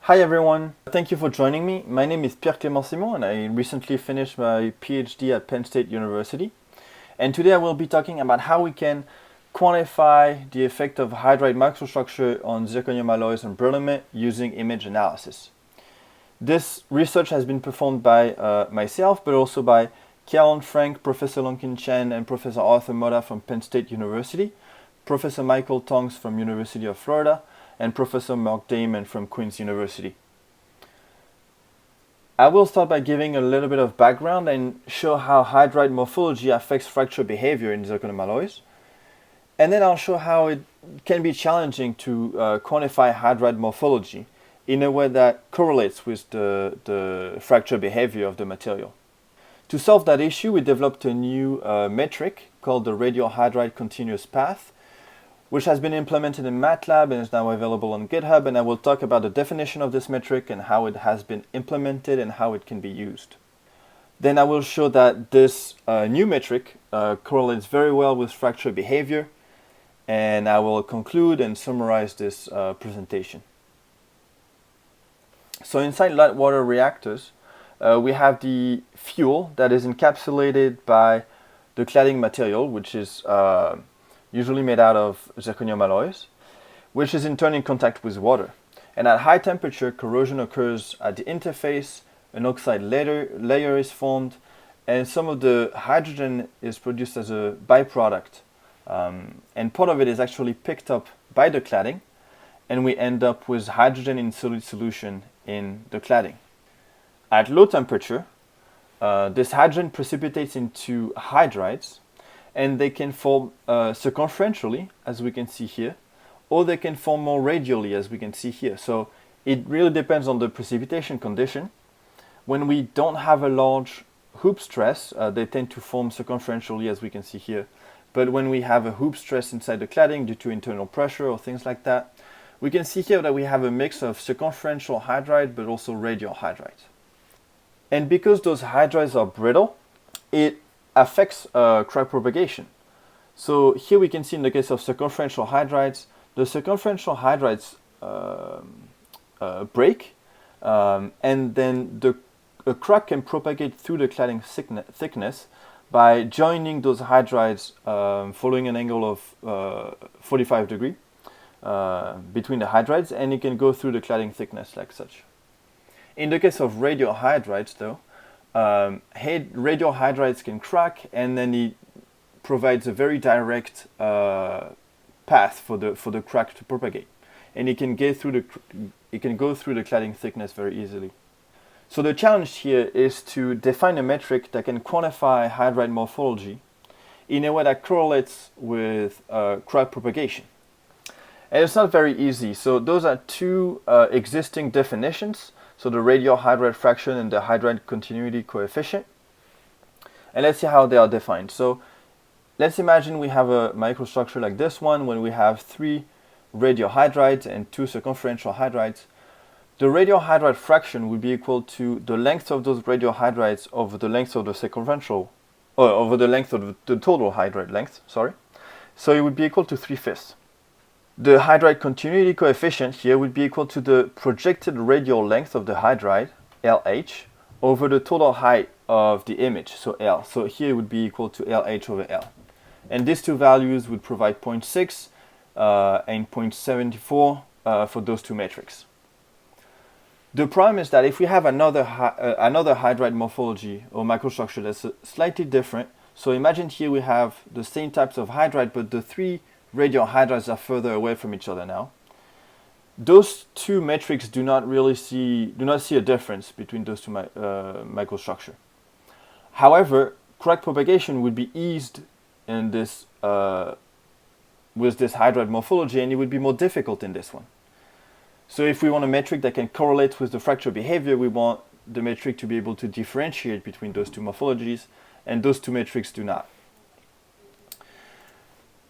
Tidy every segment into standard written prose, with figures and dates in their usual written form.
Hi everyone, thank you for joining me. My name is Pierre-Clément Simon and I recently finished my PhD at Penn State University. And today I will be talking about how we can quantify the effect of hydride microstructure on zirconium alloys and embrittlement using image analysis. This research has been performed by myself, but also by Karen Frank, Professor Lonkin Chen, and Professor Arthur Moda from Penn State University, Professor Michael Tongs from University of Florida, and Professor Mark Damon from Queen's University. I will start by giving a little bit of background and show how hydride morphology affects fracture behavior in zirconium alloys. And then I'll show how it can be challenging to quantify hydride morphology in a way that correlates with the fracture behavior of the material. To solve that issue, we developed a new metric called the Radial Hydride Continuous Path, which has been implemented in MATLAB and is now available on GitHub, and I will talk about the definition of this metric and how it has been implemented and how it can be used. Then I will show that this new metric correlates very well with fracture behavior, and I will conclude and summarize this presentation. So inside light water reactors, we have the fuel that is encapsulated by the cladding material, which is usually made out of zirconium alloys, which is in turn in contact with water. And at high temperature, corrosion occurs at the interface, an oxide layer is formed, and some of the hydrogen is produced as a byproduct. And part of it is actually picked up by the cladding, and we end up with hydrogen in solid solution in the cladding. At low temperature, this hydrogen precipitates into hydrides, and they can form circumferentially, as we can see here, or they can form more radially, as we can see here. So it really depends on the precipitation condition. When we don't have a large hoop stress, they tend to form circumferentially, as we can see here. But when we have a hoop stress inside the cladding due to internal pressure or things like that, we can see here that we have a mix of circumferential hydride, but also radial hydrides. And because those hydrides are brittle, it affects crack propagation. So here we can see in the case of circumferential hydrides, the circumferential hydrides break, and then a crack can propagate through the cladding thickness by joining those hydrides following an angle of 45 degrees between the hydrides, and it can go through the cladding thickness like such. In the case of radial hydrides, though, radial hydrides can crack, and then it provides a very direct path for the crack to propagate, and it can go through the cladding thickness very easily. So the challenge here is to define a metric that can quantify hydride morphology in a way that correlates with crack propagation. And it's not very easy. So those are two existing definitions. So the radial hydride fraction and the hydride continuity coefficient. And let's see how they are defined. So let's imagine we have a microstructure like this one when we have 3 radial hydrides and 2 circumferential hydrides. The radial hydride fraction would be equal to the length of those radial hydrides over the length of the circumferential, or over the length of the total hydride length, sorry. So it would be equal to 3/5. The hydride continuity coefficient here would be equal to the projected radial length of the hydride, LH, over the total height of the image, so L. So here it would be equal to LH over L. And these two values would provide 0.6 and 0.74 for those two metrics. The problem is that if we have another hydride morphology or microstructure that's slightly different, so imagine here we have the same types of hydride, but the 3 radial hydrides are further away from each other now. Those two metrics do not see a difference between those two microstructure. However, crack propagation would be eased in this with this hydride morphology, and it would be more difficult in this one. So if we want a metric that can correlate with the fracture behavior, we want the metric to be able to differentiate between those two morphologies, and those two metrics do not.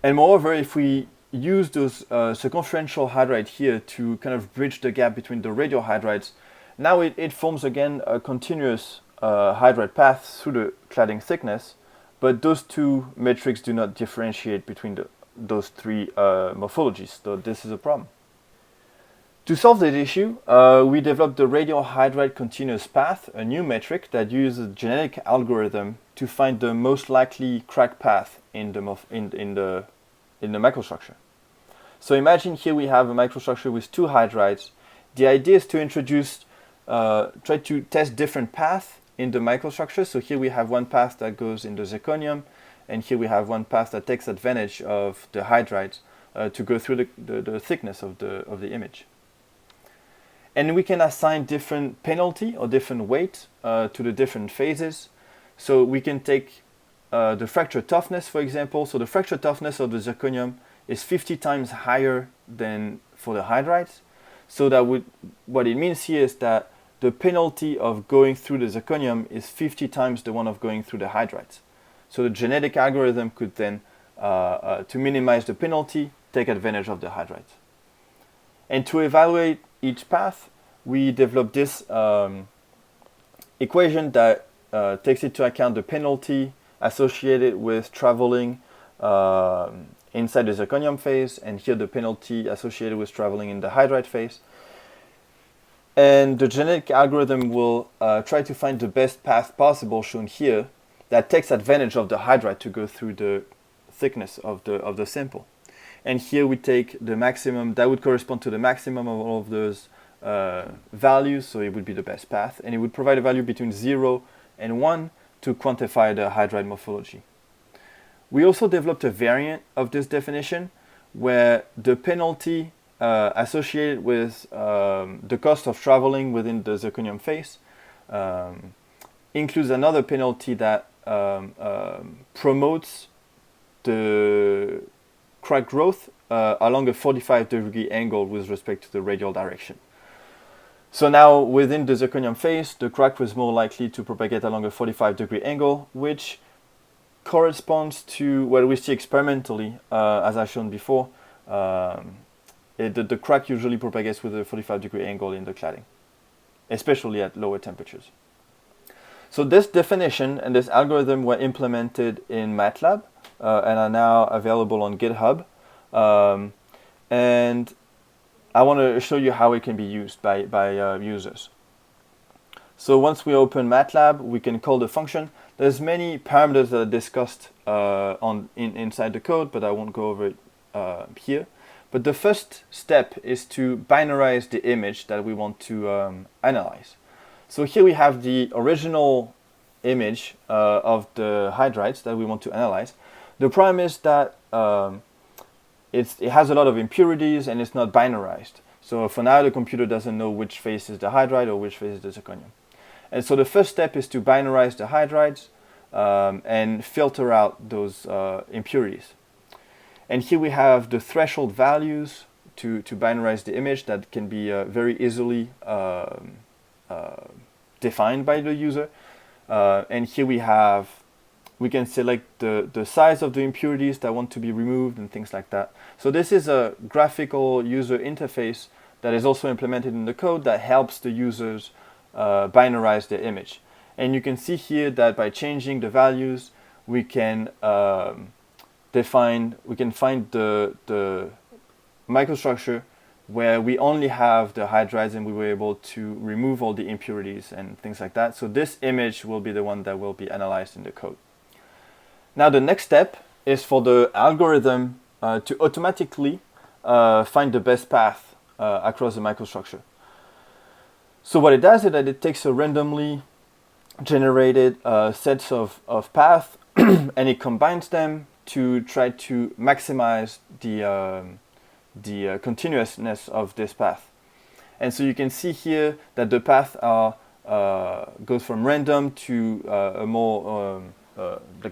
And moreover, if we use those circumferential hydride here to kind of bridge the gap between the radial hydrides, now it forms again a continuous hydride path through the cladding thickness, but those two metrics do not differentiate between those 3 morphologies, so this is a problem. To solve this issue, we developed the Radial Hydride Continuous Path, a new metric that uses a genetic algorithm to find the most likely crack path in the microstructure. So imagine here we have a microstructure with two hydrides. The idea is to introduce, try to test different paths in the microstructure. So here we have one path that goes in the zirconium, and here we have one path that takes advantage of the hydrides to go through the thickness of the image. And we can assign different penalty or different weight to the different phases. So we can take the fracture toughness, for example. So the fracture toughness of the zirconium is 50 times higher than for the hydrides. So that what it means here is that the penalty of going through the zirconium is 50 times the one of going through the hydrides. So the genetic algorithm could then, to minimize the penalty, take advantage of the hydrides. And to evaluate each path, we developed this equation that takes into account the penalty associated with traveling inside the zirconium phase, and here the penalty associated with traveling in the hydride phase. And the genetic algorithm will try to find the best path possible, shown here, that takes advantage of the hydride to go through the thickness of the sample. And here we take the maximum, that would correspond to the maximum of all of those values, so it would be the best path. And it would provide a value between 0 and 1 to quantify the hydride morphology. We also developed a variant of this definition where the penalty associated with the cost of traveling within the zirconium phase includes another penalty that promotes the crack growth along a 45-degree angle with respect to the radial direction. So now within the zirconium phase, the crack was more likely to propagate along a 45-degree angle, which corresponds to what we see experimentally, as I've shown before. The crack usually propagates with a 45-degree angle in the cladding, especially at lower temperatures. So this definition and this algorithm were implemented in MATLAB and are now available on GitHub. And I want to show you how it can be used by users. So once we open MATLAB, we can call the function. There's many parameters that are discussed inside the code, but I won't go over it here. But the first step is to binarize the image that we want to analyze. So here we have the original image of the hydrides that we want to analyze. The problem is that it has a lot of impurities and it's not binarized. So for now, the computer doesn't know which phase is the hydride or which phase is the zirconium. And so the first step is to binarize the hydrides and filter out those impurities. And here we have the threshold values to binarize the image that can be very easily defined by the user. And here we can select the size of the impurities that want to be removed and things like that. So this is a graphical user interface that is also implemented in the code that helps the users binarize their image. And you can see here that by changing the values, we can find the microstructure where we only have the hydrides and we were able to remove all the impurities and things like that. So this image will be the one that will be analyzed in the code. Now the next step is for the algorithm to automatically find the best path across the microstructure. So what it does is that it takes a randomly generated sets of paths and it combines them to try to maximize the continuousness of this path. And so you can see here that the path goes from random to a more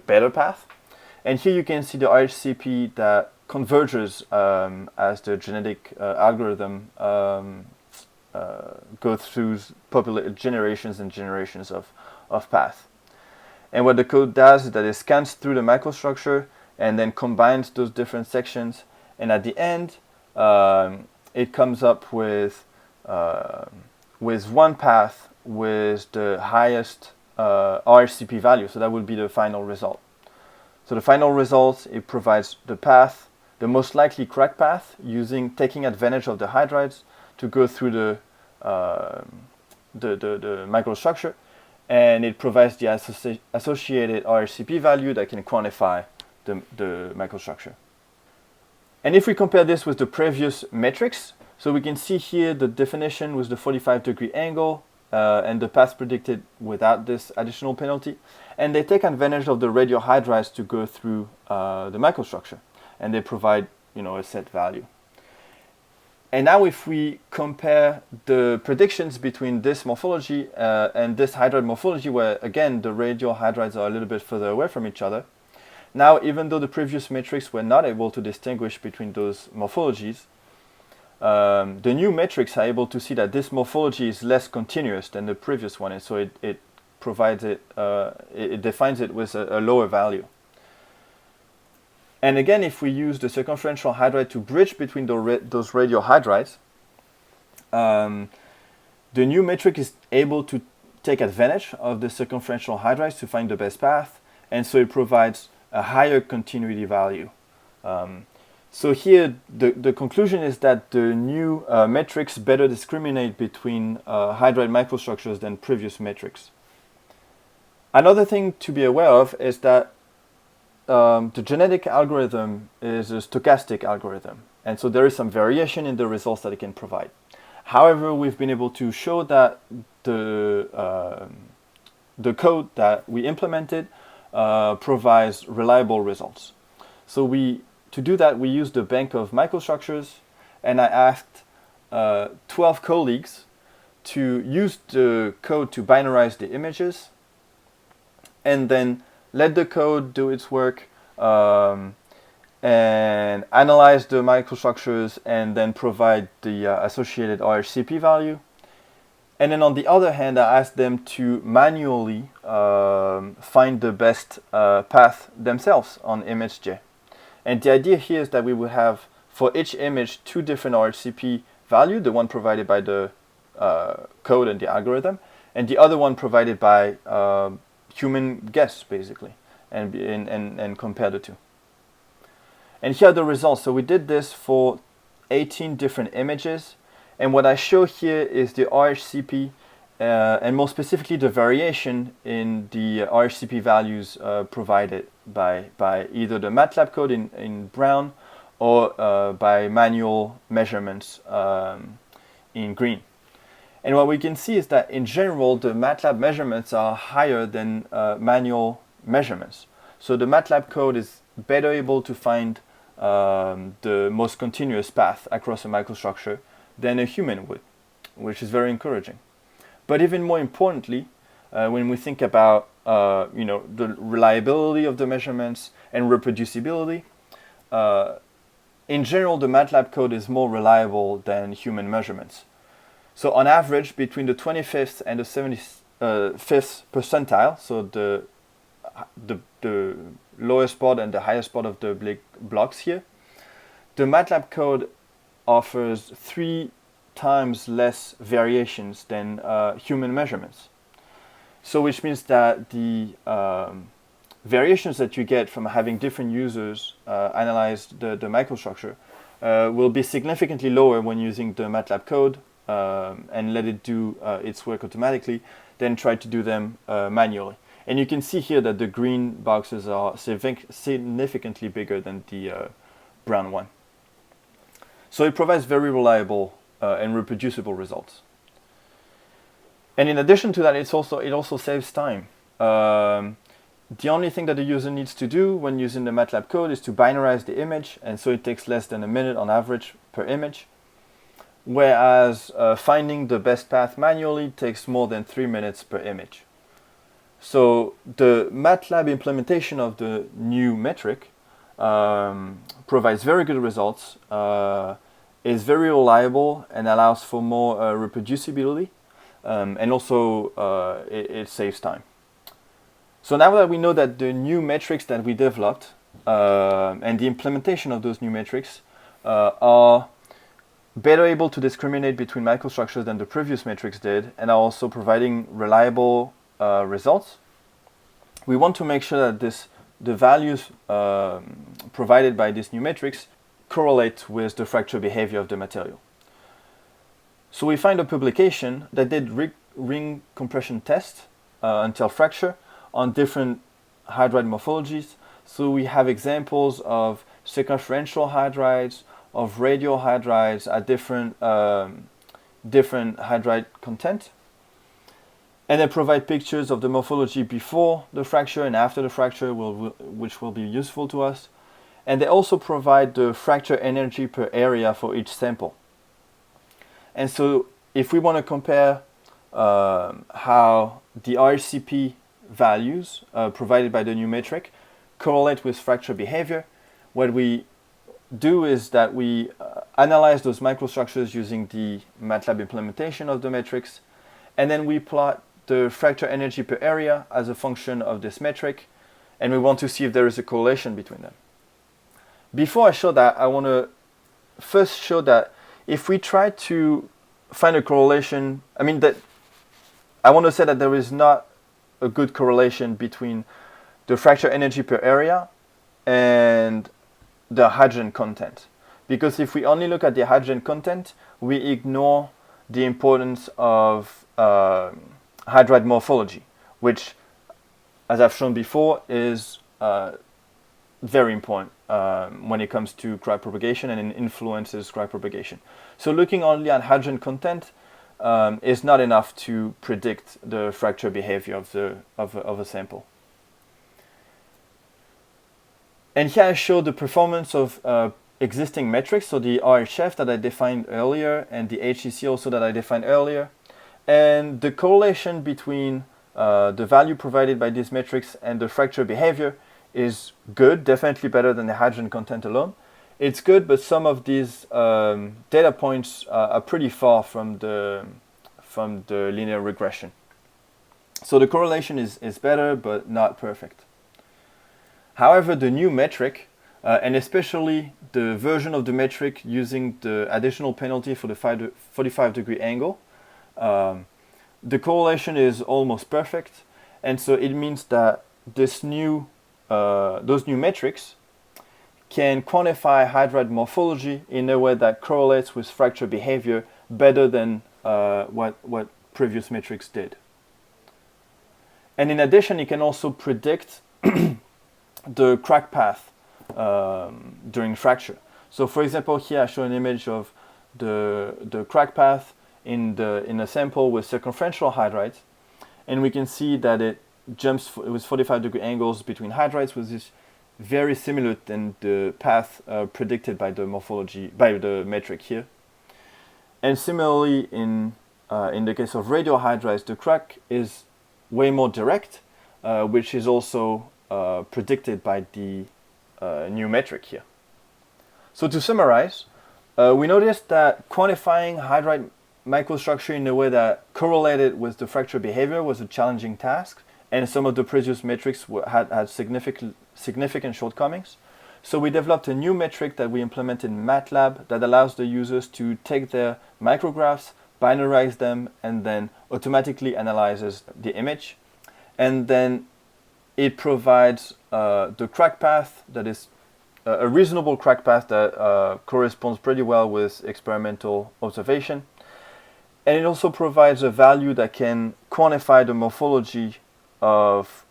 better path. And here you can see the RHCP that converges as the genetic algorithm goes through generations and generations of paths. And what the code does is that it scans through the microstructure and then combines those different sections. And at the end, it comes up with one path with the highest RHCP value. So that would be the final result. So the final result, it provides the path, the most likely crack path, taking advantage of the hydrides. to go through the microstructure, and it provides the associated RHCP value that can quantify the microstructure. And if we compare this with the previous metrics, so we can see here the definition with the 45-degree angle and the path predicted without this additional penalty. And they take advantage of the radiohydrides to go through the microstructure, and they provide, a set value. And now if we compare the predictions between this morphology and this hydride morphology, where again the radiohydrides are a little bit further away from each other, now even though the previous metrics were not able to distinguish between those morphologies, the new metrics are able to see that this morphology is less continuous than the previous one, and so it provides it, it defines it with a lower value. And again, if we use the circumferential hydride to bridge between those radiohydrides, the new metric is able to take advantage of the circumferential hydrides to find the best path, and so it provides a higher continuity value. So here, the conclusion is that the new metrics better discriminate between hydride microstructures than previous metrics. Another thing to be aware of is that the genetic algorithm is a stochastic algorithm, and so there is some variation in the results that it can provide. However, we've been able to show that the code that we implemented provides reliable results. So to do that, we used a bank of microstructures, and I asked 12 colleagues to use the code to binarize the images, and then let the code do its work and analyze the microstructures and then provide the associated RHCP value. And then on the other hand, I asked them to manually find the best path themselves on image J. And the idea here is that we would have for each image 2 different RHCP values, the one provided by the code and the algorithm, and the other one provided by human guess, basically, and compare the two. And here are the results. So we did this for 18 different images, and what I show here is the RHCP, and more specifically the variation in the RHCP values provided by either the MATLAB code in brown or by manual measurements in green. And what we can see is that in general, the MATLAB measurements are higher than manual measurements. So the MATLAB code is better able to find the most continuous path across a microstructure than a human would, which is very encouraging. But even more importantly, when we think about the reliability of the measurements and reproducibility, in general, the MATLAB code is more reliable than human measurements. So on average, between the 25th and the 75th percentile, so the lowest spot and the highest spot of the big blocks here, the MATLAB code offers 3 times less variations than human measurements. So which means that the variations that you get from having different users analyze the microstructure will be significantly lower when using the MATLAB code and let it do its work automatically, then try to do them manually. And you can see here that the green boxes are significantly bigger than the brown one. So it provides very reliable and reproducible results. And in addition to that, it also saves time. The only thing that the user needs to do when using the MATLAB code is to binarize the image, and so it takes less than a minute on average per image. Whereas finding the best path manually takes more than 3 minutes per image. So the MATLAB implementation of the new metric provides very good results, is very reliable and allows for more reproducibility, and also it saves time. So now that we know that the new metrics that we developed and the implementation of those new metrics are better able to discriminate between microstructures than the previous metrics did, and are also providing reliable results, we want to make sure that the values provided by these new metrics correlate with the fracture behavior of the material. So we find a publication that did ring compression tests until fracture on different hydride morphologies. So we have examples of circumferential hydrides, of radial hydrides at different hydride content. And they provide pictures of the morphology before the fracture and after the fracture, which will be useful to us. And they also provide the fracture energy per area for each sample. And so if we want to compare how the RHCP values provided by the new metric correlate with fracture behavior, what we do is that we analyze those microstructures using the MATLAB implementation of the metrics, and then we plot the fracture energy per area as a function of this metric, and we want to see if there is a correlation between them. Before I show that, I want to first show that if we try to find a correlation, I want to say that there is not a good correlation between the fracture energy per area and the hydrogen content. Because if we only look at the hydrogen content, we ignore the importance of hydride morphology, which, as I've shown before, is very important when it comes to crack propagation and it influences crack propagation. So looking only at hydrogen content is not enough to predict the fracture behavior of a sample. And here I show the performance of existing metrics, so the RHF that I defined earlier and the HCC also that I defined earlier. And the correlation between the value provided by these metrics and the fracture behavior is good, definitely better than the hydrogen content alone. It's good, but some of these data points are pretty far from the linear regression. So the correlation is better, but not perfect. However, the new metric, and especially the version of the metric using the additional penalty for the 45-degree angle, the correlation is almost perfect, and so it means that those new metrics can quantify hydride morphology in a way that correlates with fracture behavior better than what previous metrics did. And in addition, it can also predict the crack path during fracture. So for example, here I show an image of the crack path in a sample with circumferential hydrides, and we can see that it jumps with 45-degree angles between hydrides, which is very similar than the path predicted by the morphology, by the metric here. And similarly, in the case of radial hydrides, the crack is way more direct, which is also predicted by the new metric here. So to summarize, we noticed that quantifying hydride microstructure in a way that correlated with the fracture behavior was a challenging task, and some of the previous metrics had significant shortcomings. So we developed a new metric that we implemented in MATLAB that allows the users to take their micrographs, binarize them, and then automatically analyzes the image. And then it provides the crack path that is a reasonable crack path that corresponds pretty well with experimental observation. And it also provides a value that can quantify the morphology of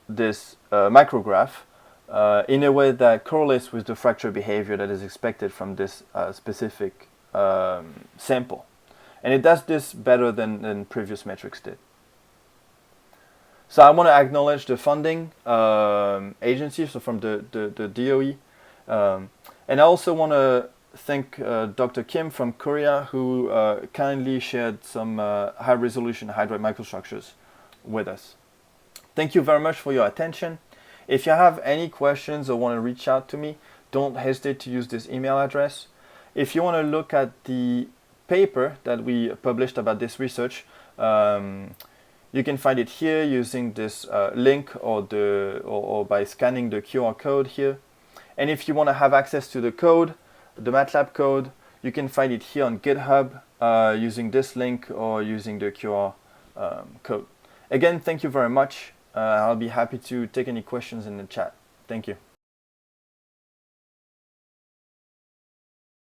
this micrograph in a way that correlates with the fracture behavior that is expected from this specific sample. And it does this better than previous metrics did. So I want to acknowledge the funding agency, so from the DOE. And I also want to thank Dr. Kim from Korea, who kindly shared some high-resolution hydride microstructures with us. Thank you very much for your attention. If you have any questions or want to reach out to me, don't hesitate to use this email address. If you want to look at the paper that we published about this research, you can find it here using this link or by scanning the QR code here. And if you want to have access to the code, the MATLAB code, you can find it here on GitHub using this link or using the QR code. Again, thank you very much. I'll be happy to take any questions in the chat. Thank you.